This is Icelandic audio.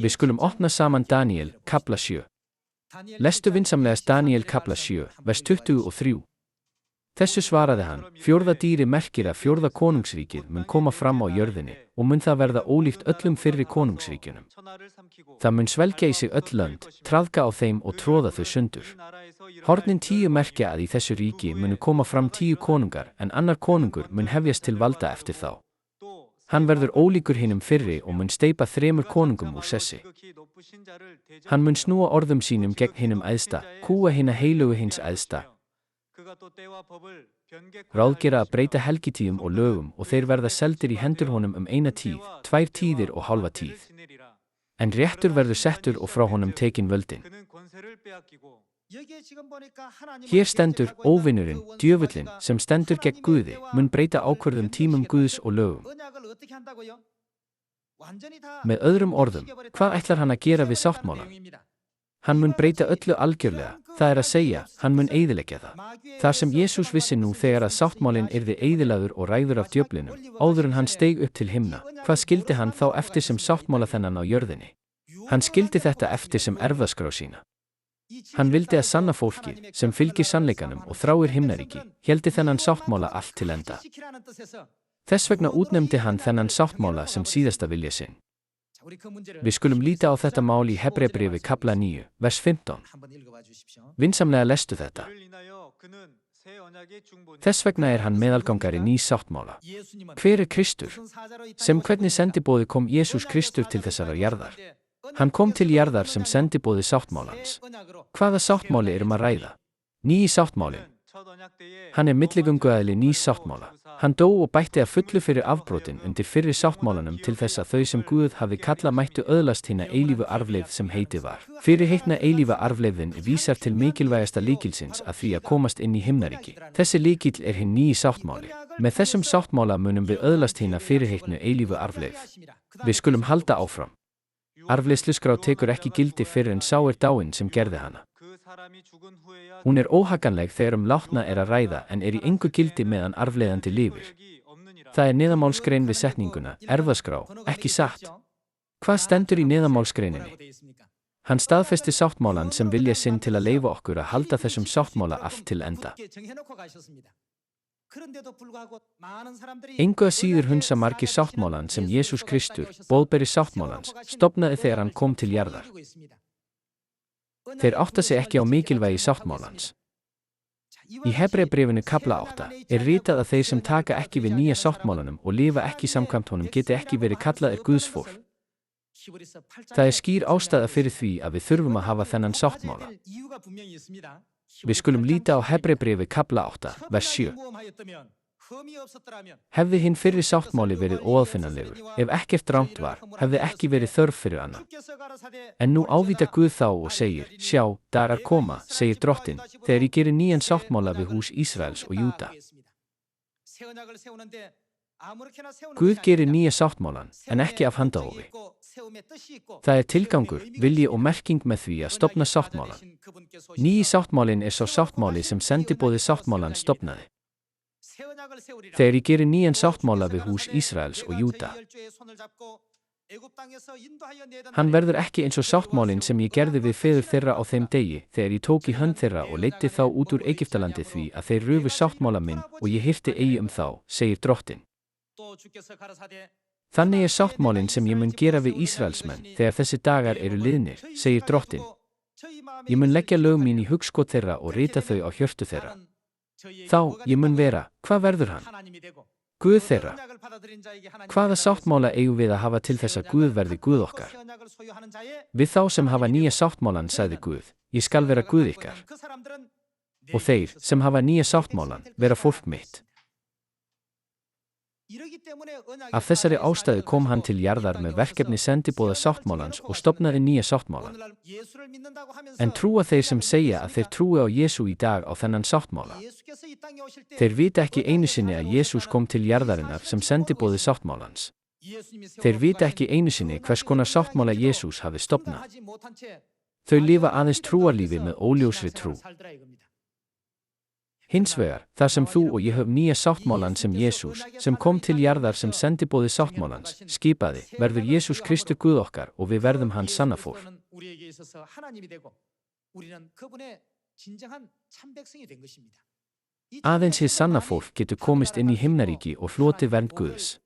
Við skulum opna saman Daniel, kafla 7. Lestu vinsamlegast Daniel kafla 7, vers 23. Þessu svaraði hann, fjórða dýri merkir að fjórða konungsríkið mun koma fram á jörðinni og mun það verða ólíkt öllum fyrri konungsríkjunum. Það mun svelgja í sig öll lönd, traðka á þeim og tróða þau sundur. Hornin 10 merkja að í þessu ríki munu koma fram 10 konungar en annar konungur mun hefjast til valda eftir þá. Hann verður ólíkur hinum fyrri og mun steypa 3 konungum úr sessi. Hann mun snúa orðum sínum gegn hinum æðsta, kúga hina heilugu hins æðsta, ráðgera að breyta helgitíðum og lögum og þeir verða seldir í hendur honum eina tíð, 2 tíðir og hálfa tíð. En réttur verður settur og frá honum tekin völdin. Hér stendur óvinurinn, djöfullinn, sem stendur gegn Guði, mun breyta ákvörðum tímum Guðs og lögum. Með öðrum orðum, hvað ætlar hann að gera við sáttmálann? Hann mun breyta öllu algjörlega, það að segja, hann mun eyðileggja það. Þar sem Jesús vissi nú þegar að sáttmálinn yrði eyðilagður og ræður af djöflinum, áður en hann steig upp til himna, hvað skildi hann þá eftir sem sáttmála þennan á jörðinni? Hann skildi þetta eftir sem erfðaskrá sína. Hann vildi að sanna fólkið, sem fylgir sannleikanum og þráir himnaríki, héldi þennan sáttmála allt til enda. Þess vegna útnefndi hann þennan sáttmála sem síðasta vilja sinn. Við skulum líta á þetta mál í Hebreabréfi kafla 9, vers 15. Vinsamlega lestu þetta. Þess vegna hann meðalgangari nýs sáttmála. Hver Kristur? Sem hvernig sendiboði kom Jesús Kristur til þessarar jarðar? Hann kom til jarðar sem sendiboði sáttmálans. Hvaða sáttmáli að ræða? Nýi sáttmálin. Hann milligönguaðili nýs sáttmála. Hann dó og bætti að fullu fyrir afbrotin undir fyrri sáttmálanum til þess að þau sem Guð hafi kalla mættu öðlast hina eilífu arfleifð sem heitið var. Fyrirheitna eilífa arfleifðin vísar til mikilvægasta lykilsins að því að komast inn í himnaríki. Þessi lykill hinn nýi sáttmáli. Með þessum sáttmála munum við öðlast hina fyrirheitnu eilífu arfleifð. Við skulum halda áfram. Arfleiðsluskrá tekur ekki gildi fyrr en sá dáinn sem gerði hana. Hún óhaganleg þegar látna að ræða en í engu gildi meðan arfleiðandi lifir. Það neðanmálsgrein við setninguna, erfðaskrá, ekki satt. Hvað stendur í neðanmálsgreininni? Hann staðfesti sáttmálan sem vilja sinn til að leyfa okkur að halda þessum sáttmála allt til enda. Engu að síður hunsa margir sáttmálan sem Jesús Kristur, boðberi sáttmálans, stofnaði þegar hann kom til jarðar. Þeir átta sig ekki á mikilvægi sáttmálans. Í Hebreabréfinu kafla 8 ritað að þeir sem taka ekki við nýja sáttmálanum og lifa ekki samkvæmt honum geti ekki verið kallaðir Guðsfólk. Það skýr ástæða fyrir því að við þurfum að hafa þennan sáttmála. Við skulum líta á Hebreabréfi kafla 8, vers 7. Hefði hinn fyrri sáttmáli verið óaðfinnanlegur, ef ekkert rangt var, hefði ekki verið þörf fyrir annan. En nú ávítar Guð þá og segir, sjá, dagar koma, segir drottinn, þegar ég geri nýjan sáttmála við hús Ísraels og Júda. Guð gerir nýja sáttmálan, en ekki af handahófi. Það tilgangur, vilji og merking með því að stofna sáttmálan. Nýji sáttmálin sá sáttmáli sem sendiboði sáttmálan stofnaði. Þegar ég geri nýjan sáttmála við hús Ísraels og Júda. Hann verður ekki eins og sáttmálin sem ég gerði við feður þeirra á þeim degi, þegar ég tók í hönd þeirra og leiddi þá út úr Egyptalandi því að þeir rufu sáttmála minn og ég hirti eigi þá, segir drottinn. Þannig sáttmálin sem ég mun gera við Ísraelsmenn þegar þessi dagar liðnir, segir drottinn. Ég mun leggja lög mín í hugskot þeirra og rita þau á hjörtu þeirra. Þá, ég mun vera, hvað verður hann? Guð þeirra. Hvaða sáttmála eigum við að hafa til þess að Guð verði Guð okkar? Við þá sem hafa nýja sáttmálan, sagði Guð, ég skal vera Guð ykkar. Og þeir, sem hafa nýja sáttmálan, vera fólk mitt. Af þessari ástæðu kom hann til jarðar með verkefni sendiboða sáttmálans og stofnaði nýja sáttmálan. En trúa þeir sem segja að þeir trúi á Jesú í dag á þennan sáttmála? Þeir vita ekki einu sinni að Jesús kom til jarðarinnar sem sendiboði sáttmálans. Þeir vita ekki einu sinni hvers konar sáttmála Jesús hafi stofnað. Þau lifa aðeins trúarlífi með óljósri trú. Hins vegar, þar sem þú og ég höfum nýja sáttmálan sem Jesús, sem kom til jarðar sem sendiboði sáttmálans, skipaði, verður Jesús Kristur Guð okkar og við verðum hans sanna fólk. Aðeins hið sanna fólk getur komist inn í himnaríki og hlotið vernd Guðs.